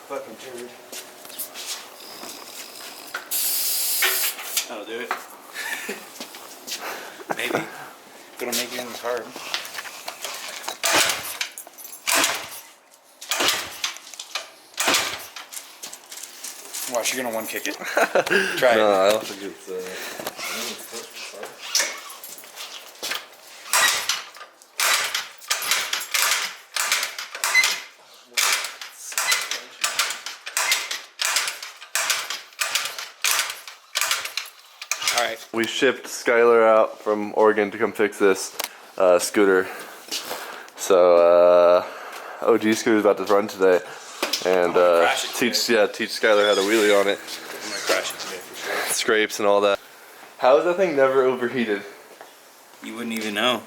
fucking turd. That'll do it. Maybe. Gonna make it in the card. Watch, you're gonna one kick it. Try it. No, I don't think it's. All right. We shipped Skylar out from Oregon to come fix this scooter. So OG scooter's about to run today, and teach Skylar how to wheelie on it. I'm gonna crash it today for sure. Scrapes and all that. How is that thing never overheated? You wouldn't even know.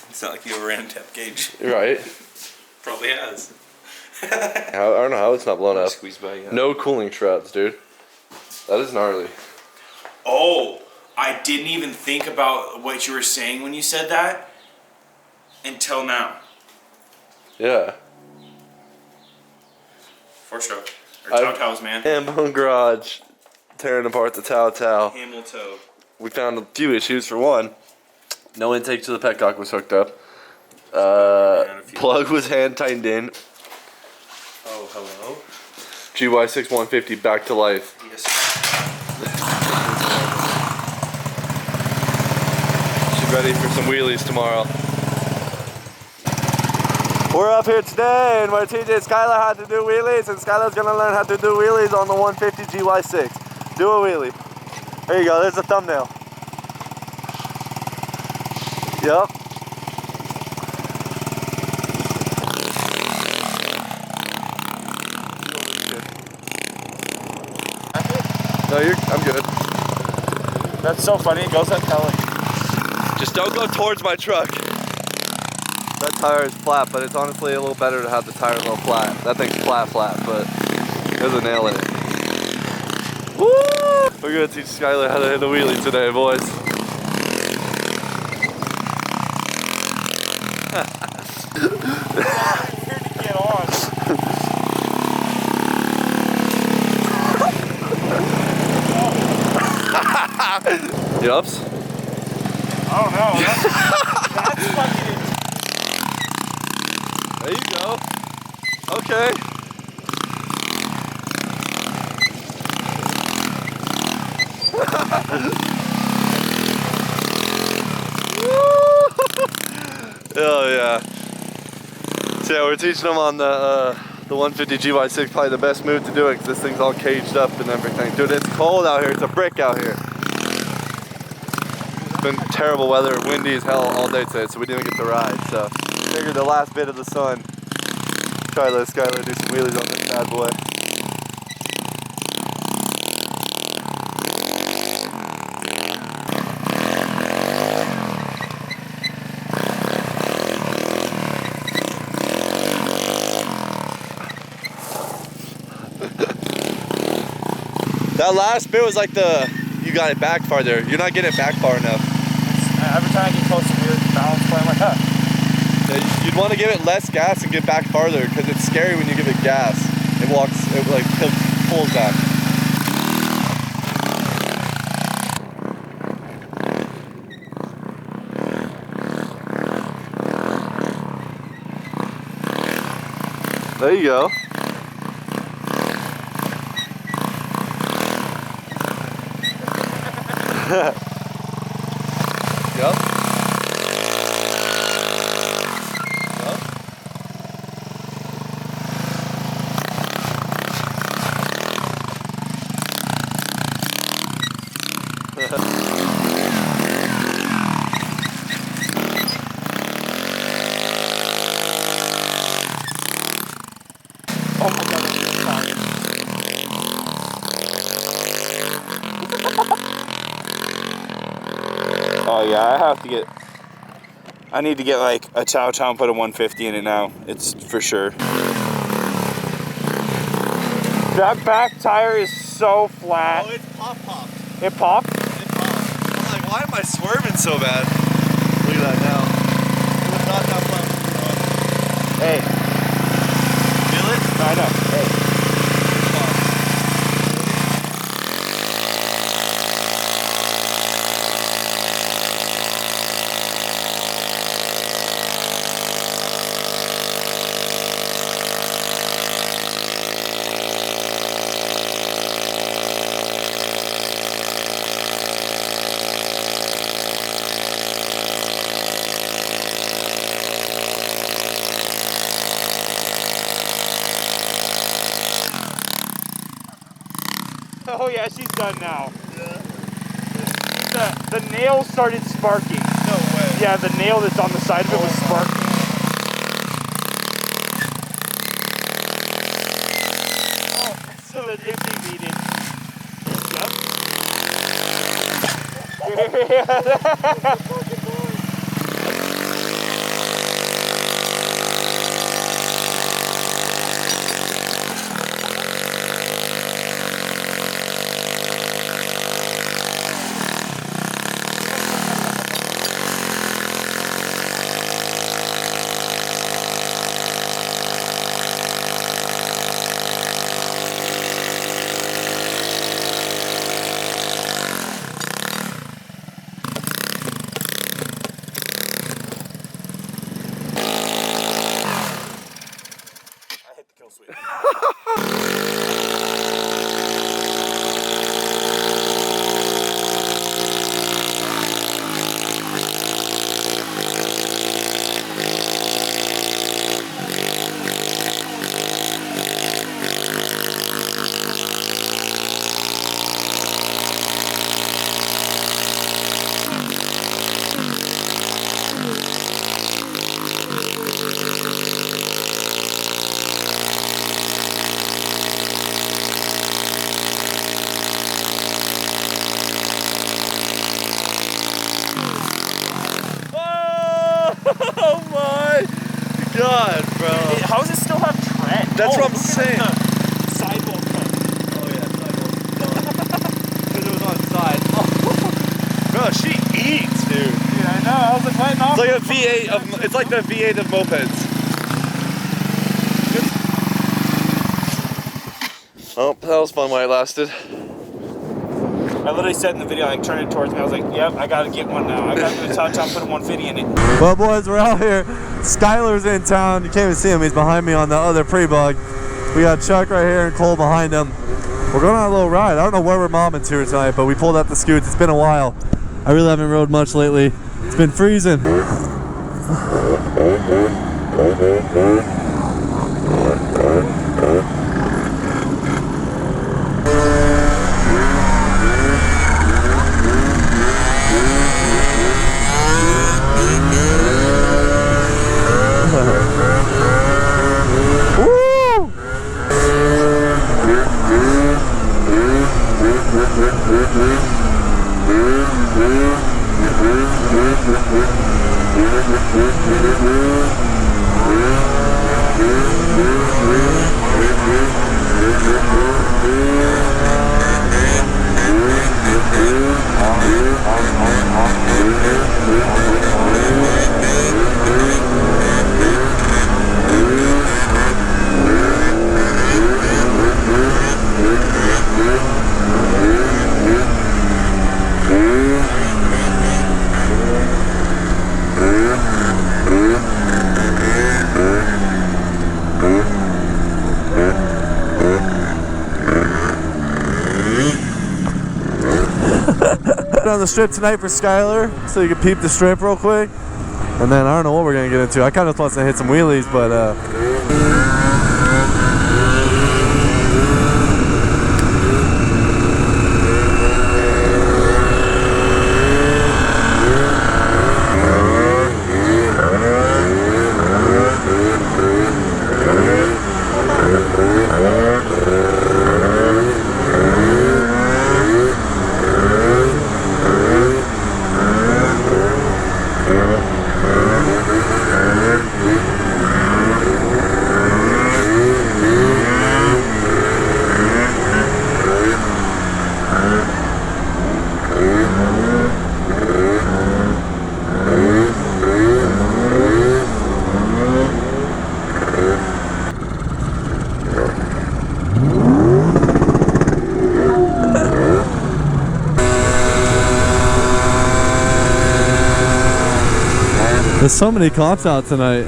It's not like you ever ran a temp gauge. Right. Probably has. I don't know how it's not blown up. Squeeze by, yeah. No cooling shrouds, dude. That is gnarly. Oh, I didn't even think about what you were saying when you said that until now. Yeah. 4-stroke. Or Taotaos, man. Hambone Garage, tearing apart the Taotao. Hamilton. We found a few issues. For one, no intake to the petcock was hooked up. Plug was hand tightened in. Oh, hello. GY6 150 back to life. Yes. She's ready for some wheelies tomorrow. We're up here today and we're teaching Skylar how to do wheelies, and Skylar's gonna learn how to do wheelies on the 150 GY6. Do a wheelie. There you go, there's the thumbnail. Yep. No, I'm good. That's so funny. It goes up hella. Just don't go towards my truck. That tire is flat, but it's honestly a little better to have the tire a little flat. That thing's flat, but there's a nail in it. Woo! We're gonna teach Skylar how to hit a wheelie today, boys. Here to get on. Yups. I don't know. That's fucking. There you go. Okay. Oh yeah. So yeah, we're teaching them on the 150 GY6, probably the best move to do it because this thing's all caged up and everything. Dude, it's cold out here. It's a brick out here. It's been terrible weather, windy as hell all day today, so we didn't get to ride. So figured the last bit of the sun, try to let Skylar do some wheelies on this bad boy. That last bit was like you got it back farther. You're not getting it back far enough. Every time I get close to the balance point, I'm like, huh. Yeah, you'd want to give it less gas and get back farther because it's scary when you give it gas. It like pulls back. There you go. Yep. Oh my god, I'm so tired. Oh yeah, I need to get like a Chow Chow and put a 150 in it now. It's for sure. That back tire is so flat. Oh, it's popped. It popped? It popped. I'm like, why am I swerving so bad? Look at that now. It was not that flat. Hey. Feel it? I know. Hey. Oh yeah, she's done now. The nail started sparking. No way. Yeah, the nail that's on the side of it was sparking. Oh, so the dipping needed. Yep. Oh my god, bro. How does it still have tread? That's what I'm saying. Sidewall cut. Oh yeah, sidewall. Because it was on side. Oh. Bro, she eats, dude. Dude, I know. I was like, letting off. It's like a V8 of. It's like the V8 of mopeds. Oh, that was fun while it lasted. I literally said in the video, like, turn it towards me. I was like, yep, I gotta get one now. I gotta go to Town, put a 150 in it. Well, boys, we're out here. Skylar's in town. You can't even see him. He's behind me on the other pre-bug. We got Chuck right here and Cole behind him. We're going on a little ride. I don't know where we're momming to tonight, but we pulled out the scoots. It's been a while. I really haven't rode much lately. It's been freezing. On the strip tonight for Skylar, so you can peep the strip real quick, and then I don't know what we're gonna get into. I kind of just want to hit some wheelies, but there's so many cops out tonight.